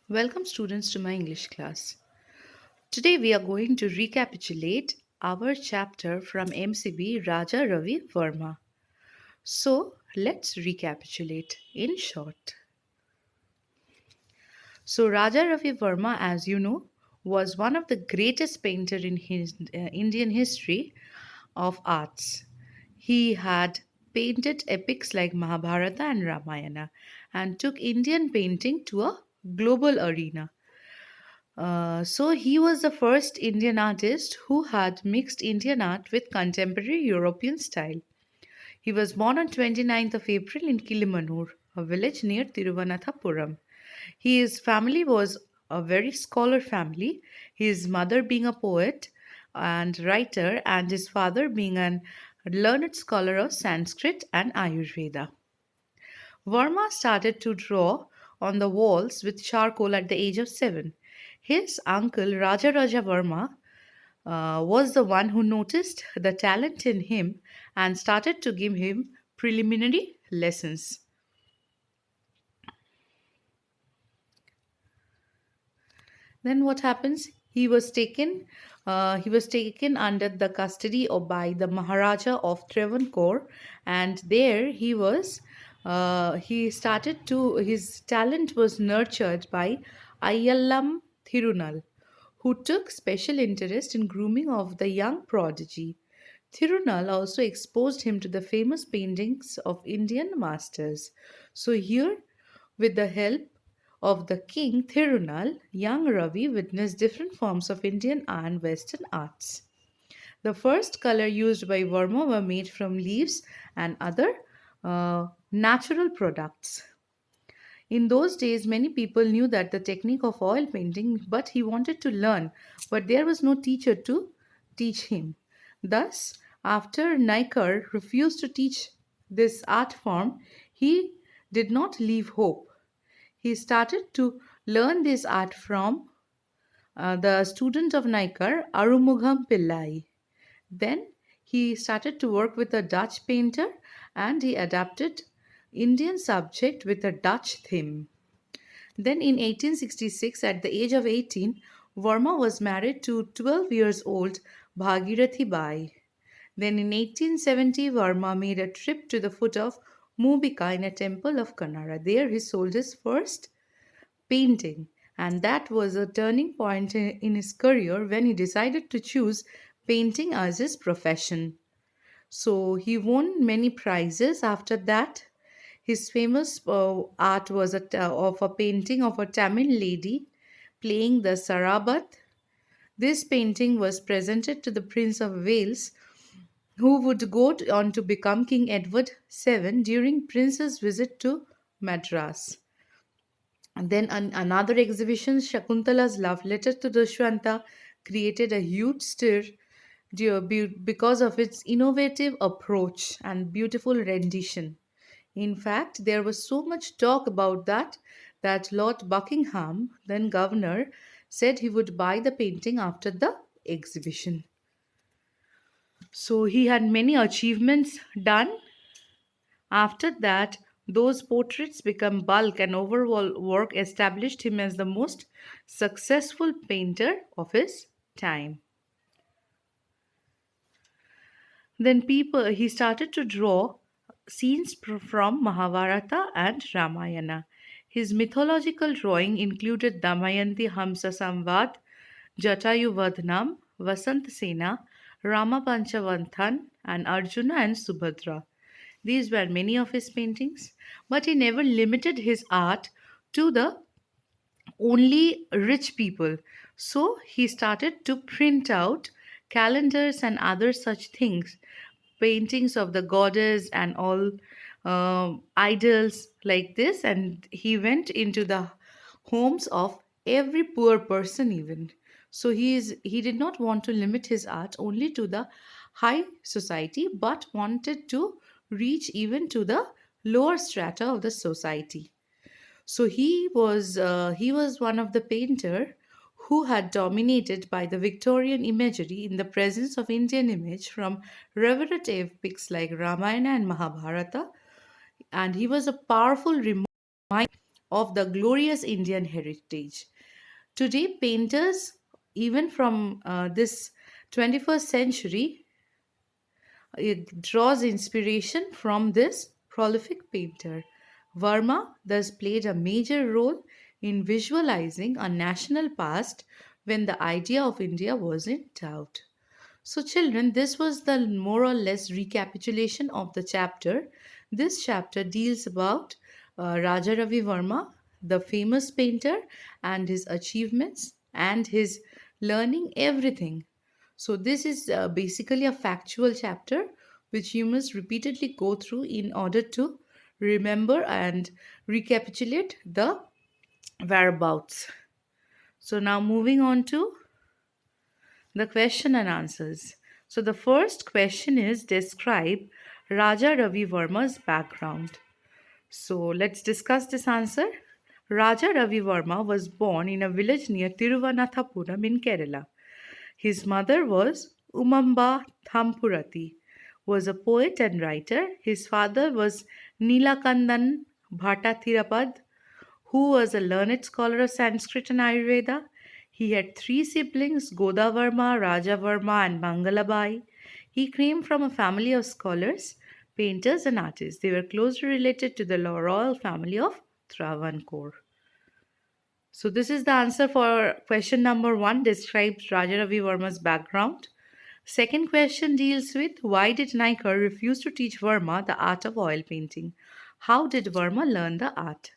Welcome, students, to my English class. Today, we are going to recapitulate our chapter from MCB Raja Ravi Varma. So, let's recapitulate in short. So, Raja Ravi Varma, as you know, was one of the greatest painter in Indian history of arts. He had painted epics like Mahabharata and Ramayana and took Indian painting to a global arena. So he was the first Indian artist who had mixed Indian art with contemporary European style. He was born on 29th of April in Kilimanur, a village near Tiruvananthapuram. His family was a very scholar family, his mother being a poet and writer, and his father being an learned scholar of Sanskrit and Ayurveda. Varma started to draw on the walls with charcoal at the age of 7. His uncle Raja Varma was the one who noticed the talent in him and started to give him preliminary lessons. Then what happens? He was taken under the custody of by the Maharaja of Travancore, and there he was. He started to his talent was nurtured by Ayyalam Thirunal, who took special interest in grooming of the young prodigy. Thirunal also exposed him to the famous paintings of Indian masters. So here, with the help of the king Thirunal, young Ravi witnessed different forms of Indian and Western arts. The first color used by Varma were made from leaves and other natural products. In those days, many people knew that the technique of oil painting, but he wanted to learn, but there was no teacher to teach him. Thus, after Naikar refused to teach this art form, he did not leave hope. He started to learn this art from the student of Naikar, Arumugham Pillai. Then he started to work with a Dutch painter and he adapted Indian subject with a Dutch theme. Then in 1866, at the age of 18, Varma was married to 12 years old Bhagirathi Bai. Then in 1870, Varma made a trip to the foot of Mubika in a temple of Kannada. There he sold his first painting, and that was a turning point in his career when he decided to choose painting as his profession. So he won many prizes after that. His famous art was of a painting of a Tamil lady playing the Sarabat. This painting was presented to the Prince of Wales, who would go on to become King Edward VII during Prince's visit to Madras. And then another exhibition, Shakuntala's love letter to Dushwanta, created a huge stir because of its innovative approach and beautiful rendition. In fact, there was so much talk about that Lord Buckingham, then governor, said he would buy the painting after the exhibition. So he had many achievements done. After that, those portraits become bulk and overall work established him as the most successful painter of his time. Then people he started to draw scenes from Mahabharata and Ramayana. His mythological drawing included Damayanti Hamsa Samvad, Jatayu Vadnam, Vasant Sena, Rama Panchavanthan, and Arjuna and Subhadra. These were many of his paintings, but he never limited his art to the only rich people. So he started to print out calendars and other such things, paintings of the goddess and all idols like this. And he went into the homes of every poor person, even. So he did not want to limit his art only to the high society, but wanted to reach even to the lower strata of the society. So he was one of the painter who had dominated by the Victorian imagery in the presence of Indian image from reverent epics like Ramayana and Mahabharata, and he was a powerful reminder of the glorious Indian heritage. Today, painters, even from this 21st century, it draws inspiration from this prolific painter. Varma thus played a major role in visualizing a national past when the idea of India was in doubt. So, children, this was the more or less recapitulation of the chapter. This chapter deals about Raja Ravi Verma, the famous painter, and his achievements and his learning everything. So, this is basically a factual chapter which you must repeatedly go through in order to remember and recapitulate the whereabouts. So, now moving on to the question and answers. So the first question is describe Raja Ravi Verma's background. So let's discuss this answer. Raja Ravi Verma was born in a village near Tiruvananthapuram in Kerala. His mother was Umamba Thampurati, was a poet and writer. His father was Nilakandan Bhattathirapad, who was a learned scholar of Sanskrit and Ayurveda. He had three siblings, Godavarma, Rajavarma, and Mangalabai. He came from a family of scholars, painters, and artists. They were closely related to the royal family of Travancore. So, this is the answer for question number one, describes Rajaravi Verma's background. Second question deals with why did Naikar refuse to teach Verma the art of oil painting? How did Verma learn the art?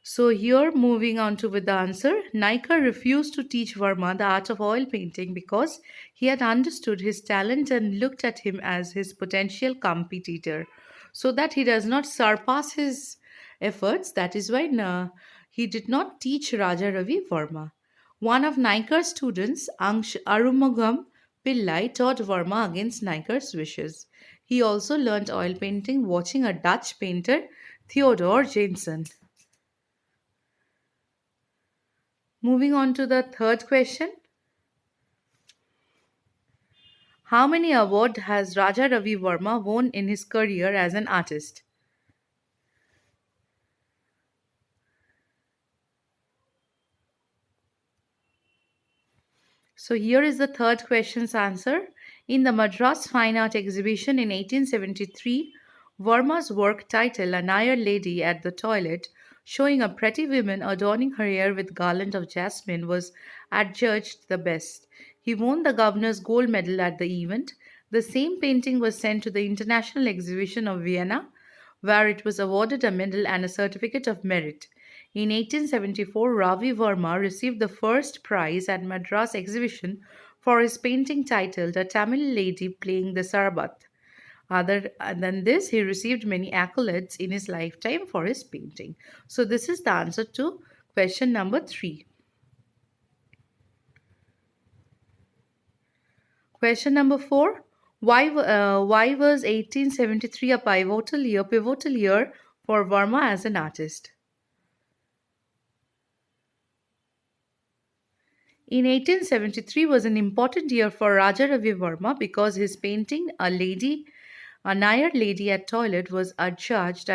So here moving on to with the answer, Naikar refused to teach Varma the art of oil painting because he had understood his talent and looked at him as his potential competitor. So that he does not surpass his efforts, that is why he did not teach Raja Ravi Varma. One of Naikar's students, Arumugam Pillai, taught Varma against Naikar's wishes. He also learned oil painting watching a Dutch painter, Theodore Jansen. Moving on to the third question. How many awards has Raja Ravi Verma won in his career as an artist? So here is the third question's answer. In the Madras Fine Art Exhibition in 1873, Verma's work titled A Nair Lady at the Toilet, showing a pretty woman adorning her hair with garland of jasmine, was adjudged the best. He won the governor's gold medal at the event. The same painting was sent to the International Exhibition of Vienna, where it was awarded a medal and a certificate of merit. In 1874, Ravi Verma received the first prize at Madras exhibition for his painting titled A Tamil Lady Playing the Sarabat. Other than this, he received many accolades in his lifetime for his painting. So, this is the answer to question number 3. Question number 4. Why was 1873 a pivotal year for Verma as an artist? In 1873 was an important year for Raja Ravi Verma because his painting A Nair Lady at Toilet was adjudged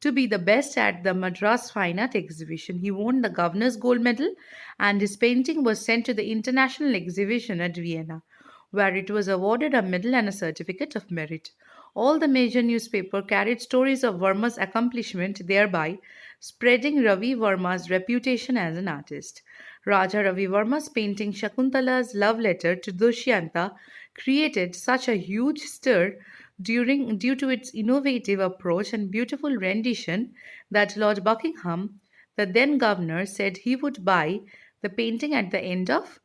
to be the best at the Madras Fine Art Exhibition. He won the Governor's Gold Medal and his painting was sent to the International Exhibition at Vienna, where it was awarded a medal and a certificate of merit. All the major newspapers carried stories of Verma's accomplishment, thereby spreading Ravi Verma's reputation as an artist. Raja Ravi Verma's painting Shakuntala's love letter to Dushyanta created such a huge stir due to its innovative approach and beautiful rendition that Lord Buckingham, the then governor, said he would buy the painting at the end of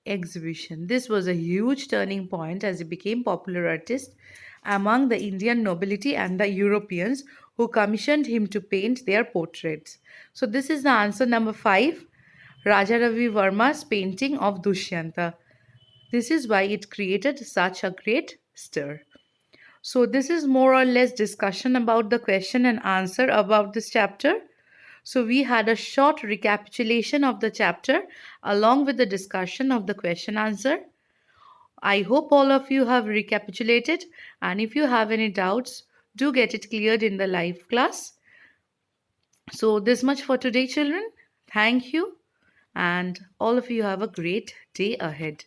exhibition. This was a huge turning point as he became popular artist among the Indian nobility and the Europeans who commissioned him to paint their portraits. So this is the answer number 5. Raja Ravi Verma's painting of Dushyanta. This is why it created such a great stir. So this is more or less discussion about the question and answer about this chapter. So we had a short recapitulation of the chapter along with the discussion of the question answer. I hope all of you have recapitulated and if you have any doubts, do get it cleared in the live class. So, this much for today, children. Thank you, and all of you have a great day ahead.